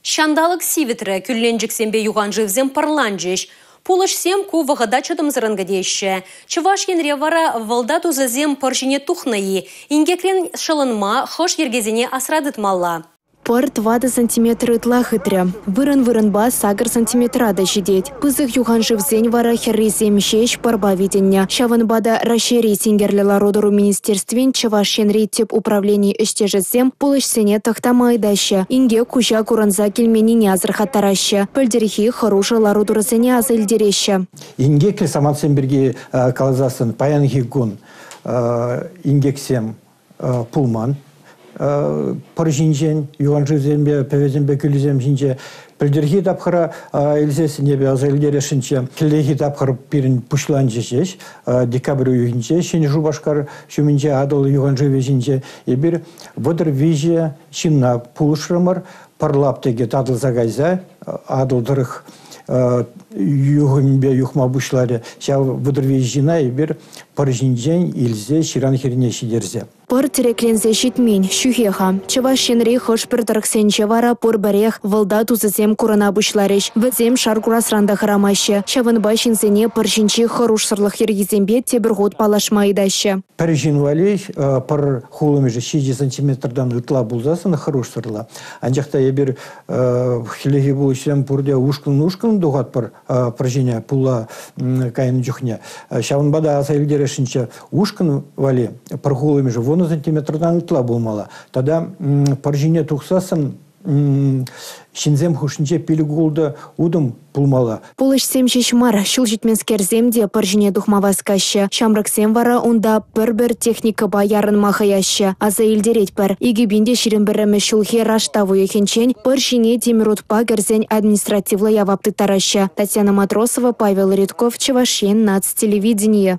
Şandalık sivitre küllenjik sembe yuğan jivzem parlancış. Puluş sem ku vagada çadım zırıngadeşe. Çıvaş yenre vara valda tuzazem parjine tuhnayı. İngekren şalınma hoş yergezine asradıtmalla. Пар 20 сантиметр ытла хытря. Вырын ба сагыр сантиметрада жидеть. Пызык юхан живзень вара херризем шеш парба виденне. Шаванбада расшири сингерлила родору министерствен чавашенри тип управлений іштежізем пулыш сене тахтамайдаще. Инге кужа куранза келменине азырхаттараще. Пөлдерихи хороша лародору сене азылдереще. Инге клесаматсен бірге калазасын паянхи гун ингексем пулман. Паржинжен, юанжызембе, певезембе, күліземжинже, пілдерхи тапқыра елзесінебе азайлерешінче, келехи тапқыр пирін пұшланжы жеш, декабрь үйінже, шен жубашқар шумінже адыл юанжывежінже, ебір вадыр веже шинна пулышрымыр, парлаптеге адыл загайза, адыл дырық юғымбе юхма бұшлары, ша вадыр вежіна ебір паржинжен елзе ширан херіне шидерзе. Пар тереклензе щитмень, щухеха. Чавашенри хош пердырксенче вара пор барех валда тузызем курана бушлареш. Везем шаркурас ранда харамаще. Чаванба шинзене паржинчи хоруш сырлых ергизембе тебіргот палашмайдаще. Паржин валей пар хулымеже 6 сантиметрдан ытла булзасын хоруш сырла. Анжақта ебір хилеги булышем пурде ушкын дуғат пар паржиня пула кайын жүхне. Шаванбада асайлдерешінче ушкын валей пар хулымеже 10 сантиметрдан ытла болмала. Тада паржине тухсасын шинзем хушинче пилигулда удым пулмала. Пулыш сем шешмар, шул житменскерземде паржине духмаваскаще. Шамраксем вара унда бір техника баярын махаяще. Аза илдереть пар. Игибинде ширинбірімі шулхе раштаву ехенчен паржине темирутпа герзень административла явапты тараще. Татьяна Матросова, Павел Редков, Чавашен, Нацтелевидение.